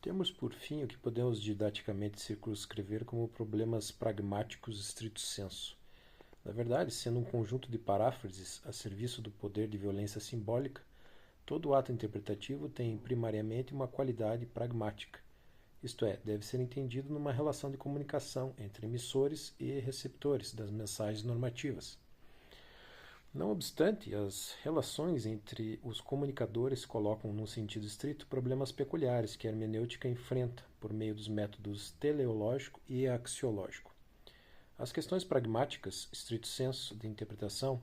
Temos, por fim, o que podemos didaticamente circunscrever como problemas pragmáticos estrito sensu. Na verdade, sendo um conjunto de paráfrases a serviço do poder de violência simbólica, todo ato interpretativo tem primariamente uma qualidade pragmática, isto é, deve ser entendido numa relação de comunicação entre emissores e receptores das mensagens normativas. Não obstante, as relações entre os comunicadores colocam, num sentido estrito, problemas peculiares que a hermenêutica enfrenta por meio dos métodos teleológico e axiológico. As questões pragmáticas, estrito sensu, de interpretação,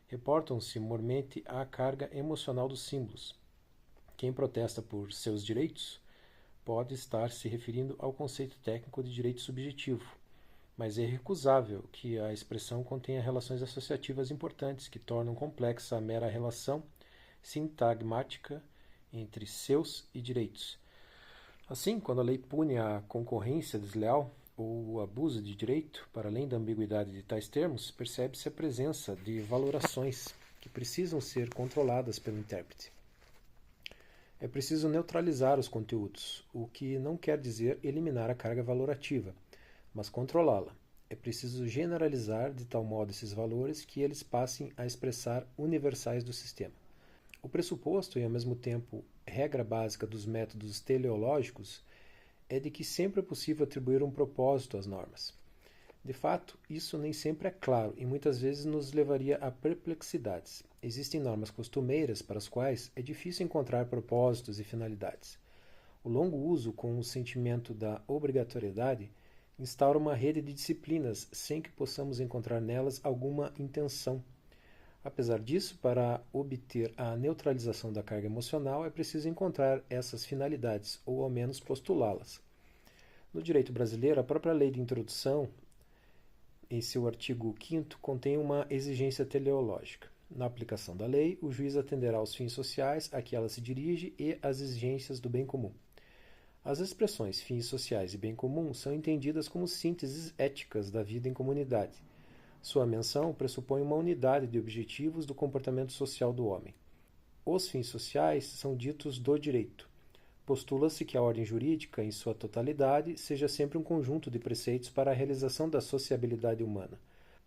reportam-se mormente à carga emocional dos símbolos. Quem protesta por seus direitos pode estar se referindo ao conceito técnico de direito subjetivo, mas é irrecusável que a expressão contenha relações associativas importantes que tornam complexa a mera relação sintagmática entre seus e direitos. Assim, quando a lei pune a concorrência desleal ou o abuso de direito, para além da ambiguidade de tais termos, percebe-se a presença de valorações que precisam ser controladas pelo intérprete. É preciso neutralizar os conteúdos, o que não quer dizer eliminar a carga valorativa, mas controlá-la. É preciso generalizar de tal modo esses valores que eles passem a expressar universais do sistema. O pressuposto e, ao mesmo tempo, regra básica dos métodos teleológicos é de que sempre é possível atribuir um propósito às normas. De fato, isso nem sempre é claro e muitas vezes nos levaria a perplexidades. Existem normas costumeiras para as quais é difícil encontrar propósitos e finalidades. O longo uso com o sentimento da obrigatoriedade instaura uma rede de disciplinas sem que possamos encontrar nelas alguma intenção. Apesar disso, para obter a neutralização da carga emocional, é preciso encontrar essas finalidades, ou ao menos postulá-las. No direito brasileiro, a própria lei de introdução, em seu artigo 5º, contém uma exigência teleológica. Na aplicação da lei, o juiz atenderá aos fins sociais a que ela se dirige e às exigências do bem comum. As expressões fins sociais e bem comum são entendidas como sínteses éticas da vida em comunidade. Sua menção pressupõe uma unidade de objetivos do comportamento social do homem. Os fins sociais são ditos do direito. Postula-se que a ordem jurídica, em sua totalidade, seja sempre um conjunto de preceitos para a realização da sociabilidade humana.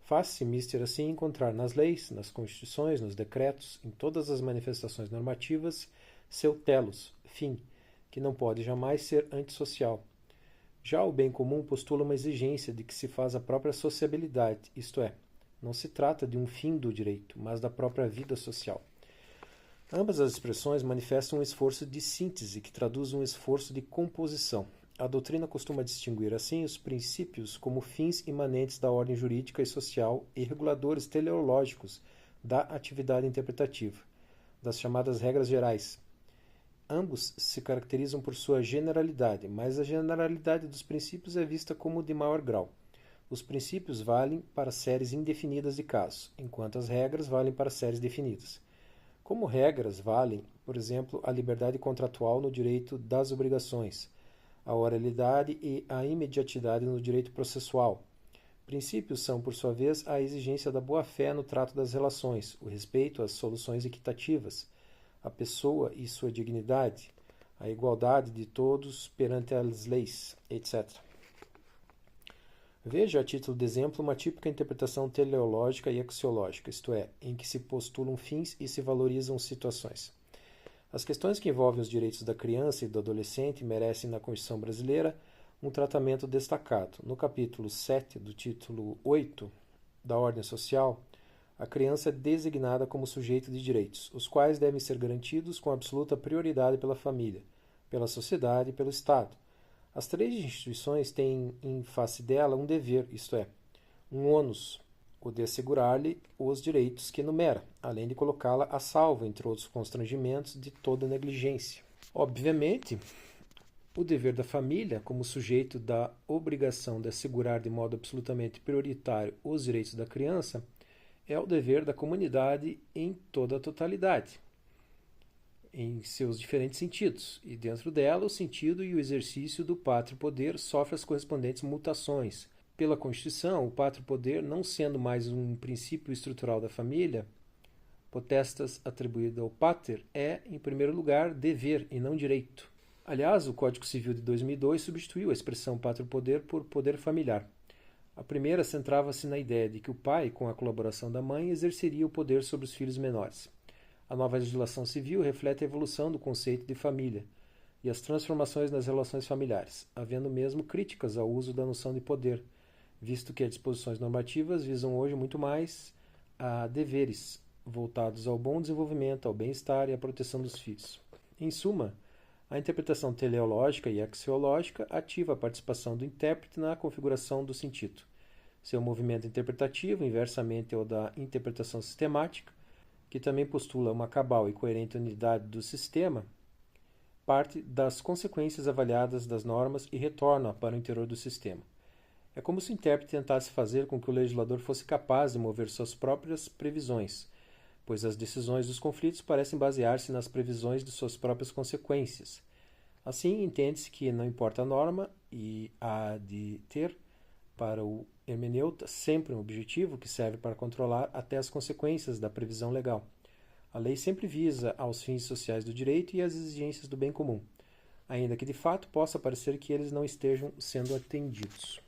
Faz-se mister assim encontrar nas leis, nas constituições, nos decretos, em todas as manifestações normativas, seu telos, fim, que não pode jamais ser antissocial. Já o bem comum postula uma exigência de que se faz a própria sociabilidade, isto é, não se trata de um fim do direito, mas da própria vida social. Ambas as expressões manifestam um esforço de síntese que traduz um esforço de composição. A doutrina costuma distinguir, assim, os princípios como fins imanentes da ordem jurídica e social e reguladores teleológicos da atividade interpretativa, das chamadas regras gerais. Ambos se caracterizam por sua generalidade, mas a generalidade dos princípios é vista como de maior grau. Os princípios valem para séries indefinidas de casos, enquanto as regras valem para séries definidas. Como regras valem, por exemplo, a liberdade contratual no direito das obrigações, a oralidade e a imediatidade no direito processual. Princípios são, por sua vez, a exigência da boa-fé no trato das relações, o respeito às soluções equitativas, a pessoa e sua dignidade, a igualdade de todos perante as leis, etc. Veja, a título de exemplo, uma típica interpretação teleológica e axiológica, isto é, em que se postulam fins e se valorizam situações. As questões que envolvem os direitos da criança e do adolescente merecem, na Constituição brasileira, um tratamento destacado. No capítulo 7 do título 8 da Ordem Social, a criança é designada como sujeito de direitos, os quais devem ser garantidos com absoluta prioridade pela família, pela sociedade e pelo Estado. As três instituições têm em face dela um dever, isto é, um ônus, o de assegurar-lhe os direitos que enumera, além de colocá-la a salvo, entre outros constrangimentos, de toda negligência. Obviamente, o dever da família, como sujeito da obrigação de assegurar de modo absolutamente prioritário os direitos da criança, é o dever da comunidade em toda a totalidade, em seus diferentes sentidos, e dentro dela o sentido e o exercício do pátrio poder sofre as correspondentes mutações. Pela Constituição, o pátrio poder, não sendo mais um princípio estrutural da família, potestas atribuído ao pater, é, em primeiro lugar, dever e não direito. Aliás, o Código Civil de 2002 substituiu a expressão pátrio-poder por poder familiar. A primeira centrava-se na ideia de que o pai, com a colaboração da mãe, exerceria o poder sobre os filhos menores. A nova legislação civil reflete a evolução do conceito de família e as transformações nas relações familiares, havendo mesmo críticas ao uso da noção de poder, visto que as disposições normativas visam hoje muito mais a deveres voltados ao bom desenvolvimento, ao bem-estar e à proteção dos filhos. Em suma, a interpretação teleológica e axiológica ativa a participação do intérprete na configuração do sentido. Seu movimento interpretativo, inversamente ao da interpretação sistemática, que também postula uma cabal e coerente unidade do sistema, parte das consequências avaliadas das normas e retorna para o interior do sistema. É como se o intérprete tentasse fazer com que o legislador fosse capaz de mover suas próprias previsões, pois as decisões dos conflitos parecem basear-se nas previsões de suas próprias consequências. Assim, entende-se que não importa a norma e há de ter, para o hermeneuta, sempre um objetivo que serve para controlar até as consequências da previsão legal. A lei sempre visa aos fins sociais do direito e às exigências do bem comum, ainda que de fato possa parecer que eles não estejam sendo atendidos.